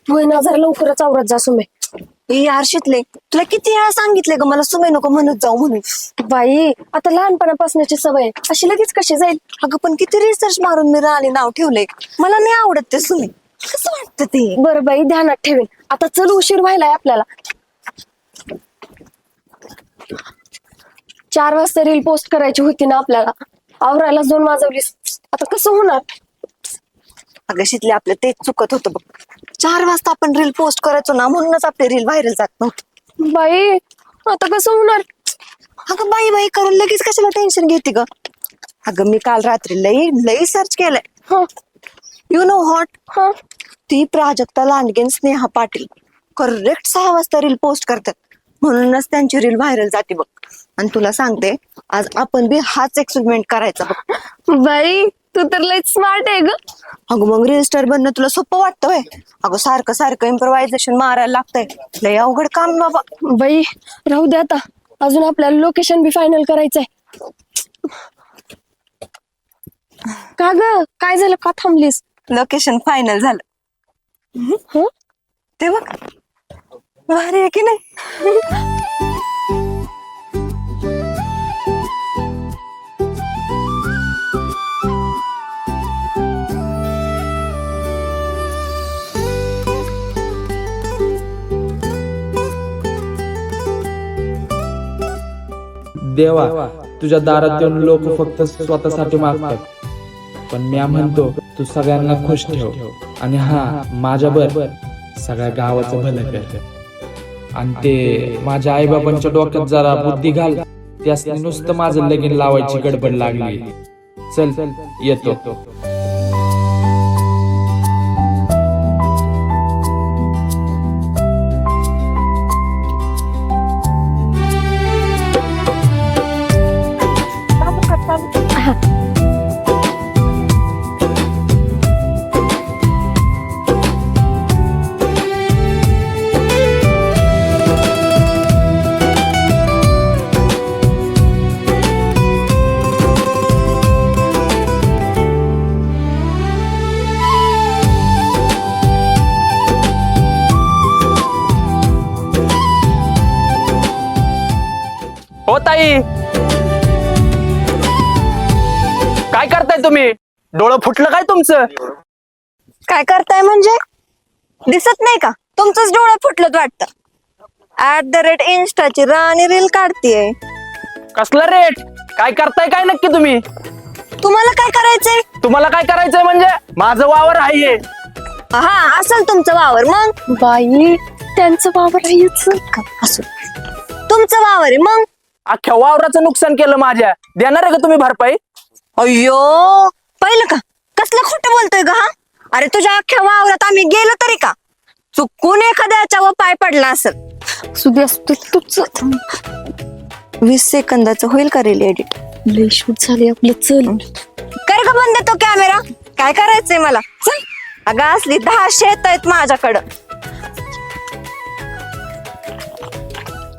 ना जरा लवकरच आवरत जा सुमे. यार शितले, तुला किती वेळा सांगितले ग मला सुमे नको म्हणत जाऊ म्हणून. बाई आता लहानपणापासूनची सवय अशी लगेच कशी जाईल. अगं पण किती रिसर्च मारून मी राणी नाव ठेवलंय. मला नाही आवडत ते सुमे. कसं वाटतं ते. बरं बाई ध्यानात ठेवेल. आता चल उशीर व्हायलाय आपल्याला. 4 वाजता रील पोस्ट करायची होती ना आपल्याला. आवरायला 2 वाजवलीस. आता कसं होणार. अगं शितले, आपलं तेच चुकत होतं बघ. 4 वाजता आपण रील पोस्ट करायचो ना, म्हणूनच आपले रील व्हायरल जात नव्हते. बाई आता कसं होणार. अगं बाई बाई करून लगेच कशाला टेन्शन घेते ग. अगं मी काल रात्री लई लई सर्च केलंय. हं, यु नो व्हॉट, हं. ती प्राजक्ता लांडगे, स्नेहा पाटील करेक्ट 6 वाजता रील पोस्ट करतात. म्हणूनच त्यांची रील व्हायरल जाते बघ. आणि तुला सांगते, आज आपण बी हाच एक्सपेरिमेंट करायचा बघ. बाई तू तर लय स्मार्ट आहे ग. अगं मग रील स्टार बनणं तुला सोपं वाटतं व्हय. अगं सारखं सारखं इम्प्रोव्हायझेशन मारायला लागतंय. लय अवघड काम बाबा. बाई राहू दे आता. अजून आपल्याला लोकेशन बी फायनल करायचंय. का ग काय झालं, का थांबलीस. लोकेशन फायनल झालं. हं? ते बघ भारी आहे की नाही. देवा, तुझ्या दारात येऊन लोक फक्त स्वतःसाठी मागतात, पण मी म्हणतो तू सगळ्यांना खुश ठेव. आणि हा माझ्यावर सगळ्या गावाचं भलं कर. आणि ते माझ्या आईबाबांच्या डोक्यात जरा बुद्धी घाल. त्यास नुसतं माझं लगीन लावायची गडबड लागली. चल येतो. हो ताई, काय करताय तुम्ही. डोळं फुटलं काय तुमचं. काय करताय म्हणजे दिसत नाही का. तुमचंच डोळं फुटलं वाटतं. @इंस्टाची राणी रील काढतीये. कसलं रेट, काय करताय काय नक्की तुम्ही. तुम्हाला काय करायचंय. तुम्हाला काय करायचंय म्हणजे माझं वावर आहे. हा असेल तुमचं वावर. मग बाई त्यांचं वावर आहेच. असू तुमचं वावर आहे. मग अख्ख्या वावराचं नुकसान केलं माझ्या. देणार आहे का तुम्ही भरपाई. अय्यो पहिलं का कसलं खोटं बोलतोय ग. हा अरे तुझ्या अख्ख्या वावरात आम्ही गेलो तरी का. चुकून एखाद्याच्या व पाय पडला असेल. सुद्या तुझ 20 सेकंदाचं होईल का रील एडिट. लय शूट झाले आपलं. चल कर ग बंद तो कॅमेरा. काय करायचंय मला. चल अगं असली 10 शेत आहेत माझ्याकडं.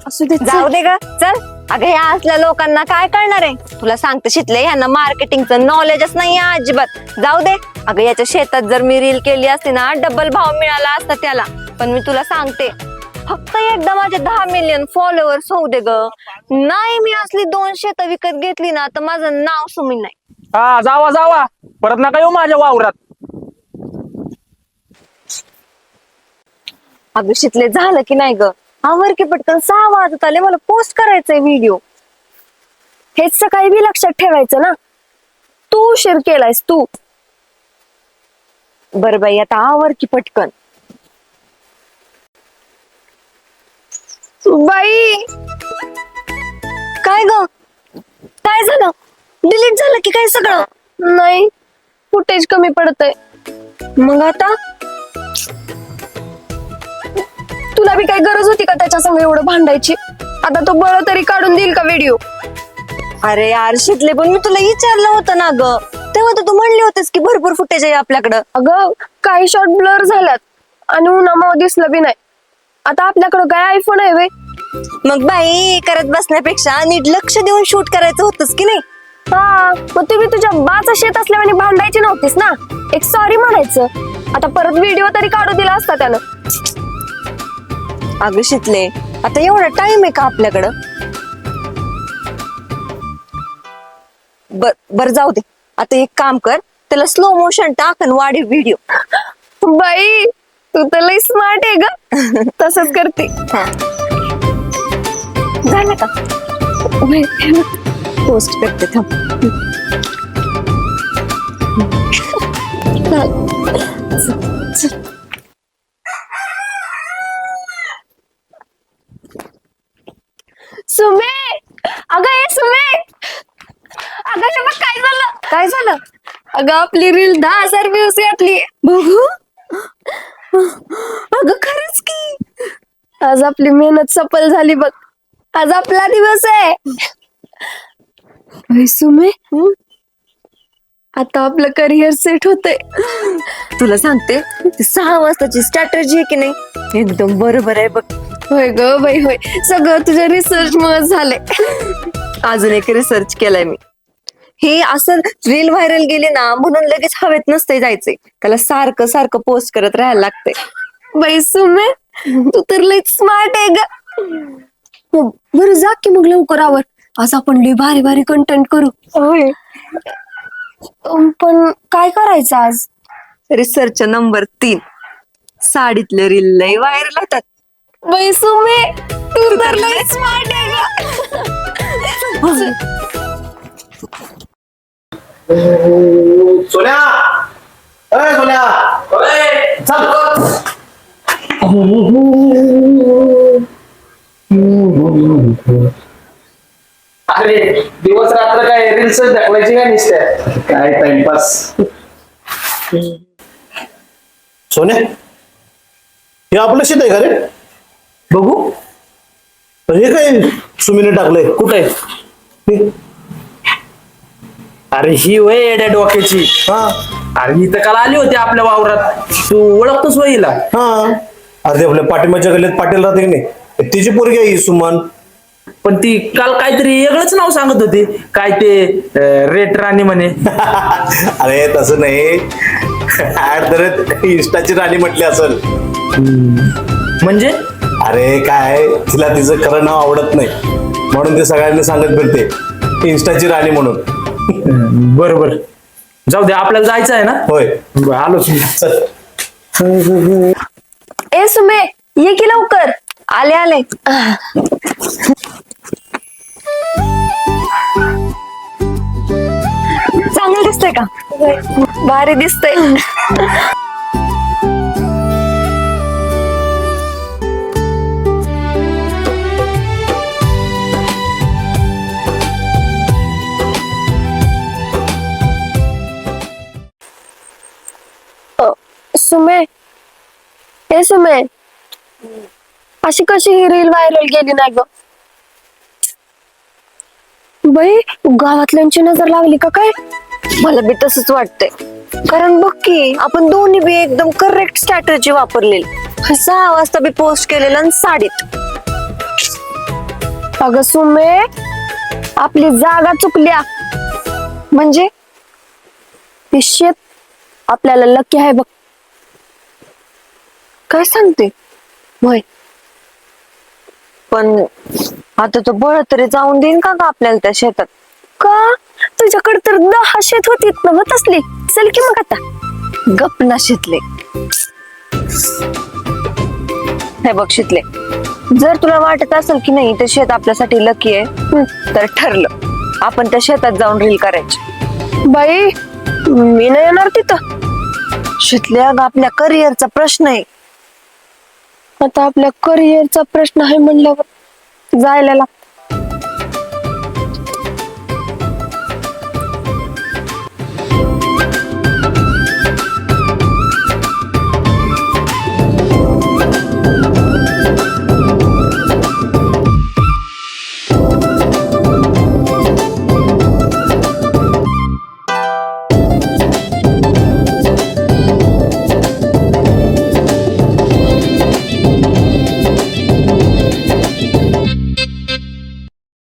असू दे जाऊ दे ग चल. अगं ह्या असल्या लोकांना काय करणार आहे. तुला सांगते शितले, ह्यांना मार्केटिंगचं नॉलेजच नाही अजिबात. जाऊ दे. अगं याच्या शेतात जर मी रील केली असती ना, डबल भाव मिळाला असता त्याला. पण मी तुला सांगते, फक्त एकदा माझे 10 मिलियन फॉलोअर्स होऊ दे ग. नाही मी असली 2 शेतं विकत घेतली ना, तर माझं नाव सुमीन नाही. हा जावा जावा, परत नका येऊ माझ्या वावरात. अगं शितले झालं की नाही ग. आवर की पटकन. 6 वाजत आले. मला पोस्ट करायचंय व्हिडिओ. हेच सकाळी बी लक्षात ठेवायचं ना. तू उशीर केलायस तू. बर बाई आता आवर की पटकन. बाई काय ग काय झालं. डिलीट झालं की काय सगळं. नाही फुटेज कमी पडतंय. मग आता तुला बी काय गरज होती का त्याच्या संग एवढं भांडायची. आता तो बळ तरी काढून देईल का व्हिडिओ. अरे यार शितले, पण मी तुला विचारलं होतं ना ग. तेव्हा तर तू म्हणली होतीस की भरपूर फुटेज आहे आपल्याकडं. अगं काही शॉट ब्लर झाल्यात आणि उन्हामुळे दिसलं बी नाही. आता आपल्याकडं काय आयफोन आहे वे. मग बाई करत बसण्यापेक्षा नीट लक्ष देऊन शूट करायचं होतंच की नाही. हा मग तुम्ही तुझ्या बाचं शेत असल्याने भांडायची नव्हतीस ना. एक सॉरी म्हणायचं. आता परत व्हिडिओ तरी काढू दिला असता त्यानं. अगं शितले, आता एवढा टाइम आहे का आपल्याकडं? बर जाऊ दे. आता एक काम कर, त्याला स्लो मोशन टाक आणि वाढीव व्हिडिओ. बाई तू तर लई स्मार्ट आहे ग. तसंच करते. झालं का? पोस्ट करते थांब. सुमे, अगं हे सुमे, अगं हे बघ काय झालं. काय झालं? अगं आपली रील 10,000 व्ह्यूज गाठली. बघू. अगं खरंच की. आज आपली मेहनत सफल झाली बघ. आज आपला दिवस आहे. बाई सुमे, आता आपलं करिअर सेट होतंय. तुला सांगते, ती 6 वाजताची स्ट्रॅटर्जी आहे की नाही, एकदम बरोबर आहे बघ. होय ग बाई होय. सगळं तुझ्या रिसर्च मुळे झालंय. अजून एक रिसर्च केलाय मी. हे असं रील व्हायरल गेली ना म्हणून लगेच हवेत नसते जायचंय, त्याला सारखं सारखं पोस्ट करत राहायला लागते. बाई सुमे, तू तर लई स्मार्ट आहे ग. बरं जा की मग लवकर आवर. आज आपण लई भारी भारी कंटेंट करू. होय. पण काय करायचं आज? रिसर्च नंबर 3, साडीतले रील लय व्हायरल होतात. बाई सुमे, तू तर लई स्मार्ट आहे ग. सोन्या, अय सोन्या, चल. अरे दिवस रात्र काय रील्स ढकलायची काय नुसत्या? काय टाइमपास. सोन्या, हे आपलं शेत आहे का रे? बघू. हे काय सुमीने टाकलंय? कुठं आहे? हे? अरे ही वय येड्या डोक्याची. हा अरे ही तर काल आली होती आपल्या वावरात. तू ओळखतोस वहीला? हा. अरे ते आपल्या पाठिंबाच्या गल्लीत पाटील राहते की नाही, तिची पोरगी आहे ही सुमन. पण ती काल काहीतरी वेगळंच नाव सांगत होती. काय ते रेट राणी म्हणे. अरे तसं नाही, इंस्टाची राणी म्हटली असेल. म्हणजे? अरे काय, तिला तिचं खरं नाव आवडत नाही म्हणून ते सगळ्यांनी सांगत फिरते इंस्टाची राणी म्हणून. बरोबर. जाऊ दे, आपल्याला जायचं आहे ना. होय, आलोच मी. चल. ए सुमे, ये की लवकर. आले आले. चांगलं दिसतंय का? भारी दिसतंय. सुमे, ए सुमे, अशी कशी ही रील व्हायरल गेली नाही ग? बाई गावातल्यांची नजर लागली का काय? मला बी तसंच वाटतंय. कारण बघ की, आपण दोन्ही बी एकदम करेक्ट स्ट्रॅटर्जी वापरलेली. 6 वाजता बी पोस्ट केलेलं आणि साडीत. अगं सुमे, आपली जागा चुकल्या. म्हणजे ते शेत आपल्याला लकी आहे बघ. काय सांगते? होय. पण आता तो बळ तरी जाऊन देईन का ग आपल्याला त्या शेतात? का? तुझ्याकडे तर 10 शेत होतीत ना होत असली. चल की मग आता. गप ना शितले. हे बघ शितले, जर तुला वाटत असेल की नाही ते शेत आपल्यासाठी लकी आहे, तर ठरलं, आपण त्या शेतात जाऊन रील करायची. बाई मी नाही येणार तिथं. शितले, अगं आपल्या करिअरचा प्रश्न आहे. आता आपल्या करिअरचा प्रश्न आहे म्हणल्यावर जायला लागतं.